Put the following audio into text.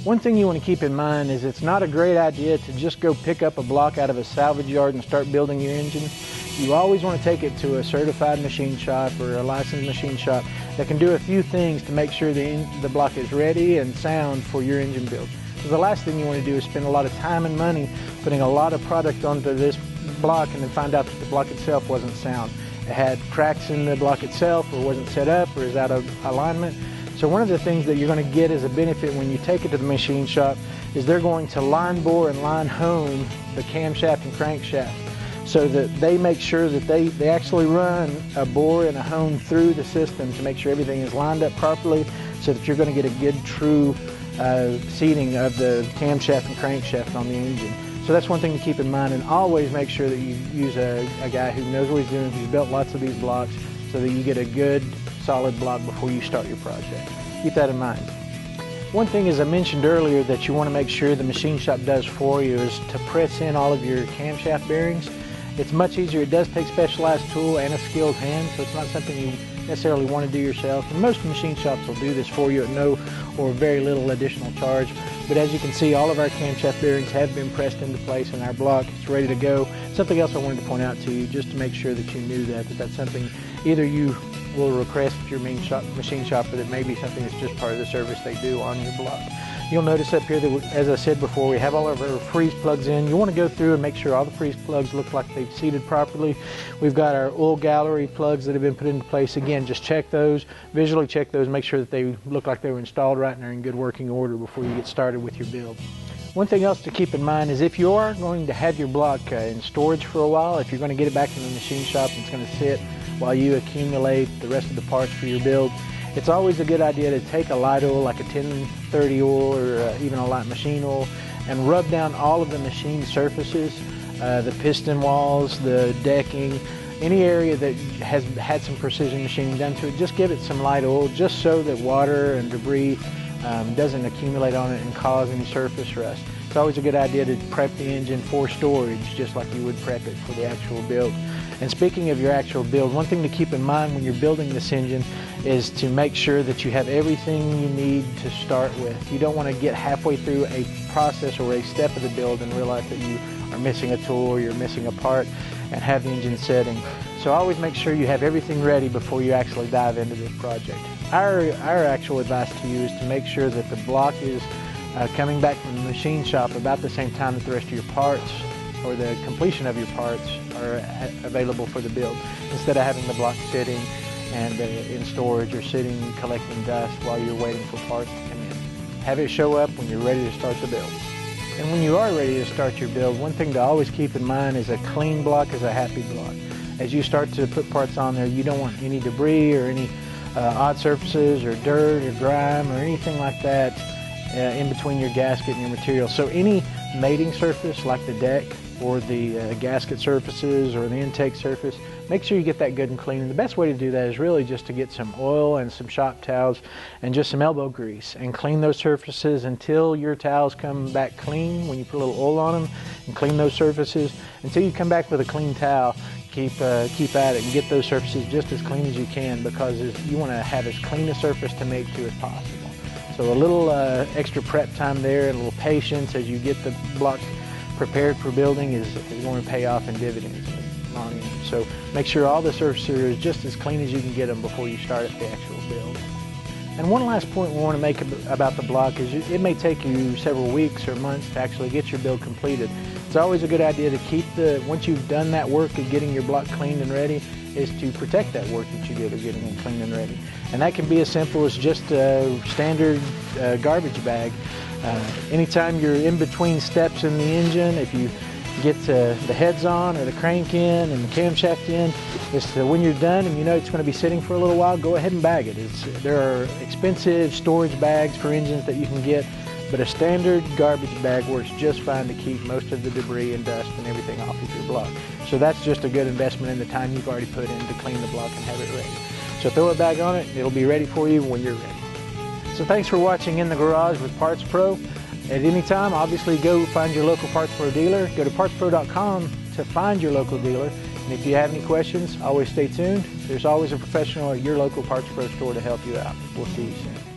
One thing you want to keep in mind is it's not a great idea to just go pick up a block out of a salvage yard and start building your engine. You always want to take it to a certified machine shop or a licensed machine shop that can do a few things to make sure the block is ready and sound for your engine build. Because the last thing you want to do is spend a lot of time and money putting a lot of product onto this block and then find out that the block itself wasn't sound. It had cracks in the block itself, or wasn't set up, or is out of alignment. So one of the things that you're going to get as a benefit when you take it to the machine shop is they're going to line bore and line hone the camshaft and crankshaft so that they make sure that they actually run a bore and a hone through the system to make sure everything is lined up properly so that you're going to get a good true seating of the camshaft and crankshaft on the engine. So that's one thing to keep in mind, and always make sure that you use a guy who knows what he's doing, who's built lots of these blocks, so that you get a good solid block before you start your project. Keep that in mind. One thing, as I mentioned earlier, that you want to make sure the machine shop does for you is to press in all of your camshaft bearings. It's much easier. It does take specialized tool and a skilled hand, so it's not something you necessarily want to do yourself. And most machine shops will do this for you at no or very little additional charge. But as you can see, all of our camshaft bearings have been pressed into place in our block. It's ready to go. Something else I wanted to point out to you, just to make sure that you knew that's something either you will request at your machine shop, or that may be something that's just part of the service they do on your block. You'll notice up here that, as I said before, we have all of our freeze plugs in. You want to go through and make sure all the freeze plugs look like they've seated properly. We've got our oil gallery plugs that have been put into place. Again, just check those, visually check those, make sure that they look like they were installed right and they're in good working order before you get started with your build. One thing else to keep in mind is if you are going to have your block in storage for a while, if you're going to get it back in the machine shop and it's going to sit while you accumulate the rest of the parts for your build, it's always a good idea to take a light oil, like a 1030 oil or even a light machine oil, and rub down all of the machine surfaces, the piston walls, the decking, any area that has had some precision machining done to it. Just give it some light oil just so that water and debris doesn't accumulate on it and cause any surface rust. It's always a good idea to prep the engine for storage, just like you would prep it for the actual build. And speaking of your actual build, one thing to keep in mind when you're building this engine is to make sure that you have everything you need to start with. You don't want to get halfway through a process or a step of the build and realize that you are missing a tool or you're missing a part and have the engine setting. So always make sure you have everything ready before you actually dive into this project. Our actual advice to you is to make sure that the block is coming back from the machine shop about the same time that the rest of your parts or the completion of your parts are available for the build, instead of having the block sitting and in storage or sitting collecting dust while you're waiting for parts to come in. Have it show up when you're ready to start the build. And when you are ready to start your build, one thing to always keep in mind is a clean block is a happy block. As you start to put parts on there, you don't want any debris or any odd surfaces or dirt or grime or anything like that in between your gasket and your material. So any mating surface like the deck or the gasket surfaces or the intake surface, make sure you get that good and clean. And the best way to do that is really just to get some oil and some shop towels and just some elbow grease and clean those surfaces until your towels come back clean. When you put a little oil on them and clean those surfaces, until you come back with a clean towel, keep at it and get those surfaces just as clean as you can, because you want to have as clean a surface to mate to as possible. So a little extra prep time there and a little patience as you get the block prepared for building is going to pay off in dividends long end. So make sure all the surfaces are just as clean as you can get them before you start at the actual build. And one last point we want to make about the block is it may take you several weeks or months to actually get your build completed. It's always a good idea to keep once you've done that work of getting your block cleaned and ready, is to protect that work that you did of getting it clean and ready. And that can be as simple as just a standard garbage bag. Anytime you're in between steps in the engine, if you get the heads on or the crank in and the camshaft in, when you're done and you know it's going to be sitting for a little while, go ahead and bag it. There are expensive storage bags for engines that you can get, but a standard garbage bag works just fine to keep most of the debris and dust and everything off of your block. So that's just a good investment in the time you've already put in to clean the block and have it ready. So throw a bag on it, it'll be ready for you when you're ready. So thanks for watching In the Garage with Parts Pro. At any time, obviously go find your local Parts Pro dealer. Go to partspro.com to find your local dealer. And if you have any questions, always stay tuned. There's always a professional at your local Parts Pro store to help you out. We'll see you soon.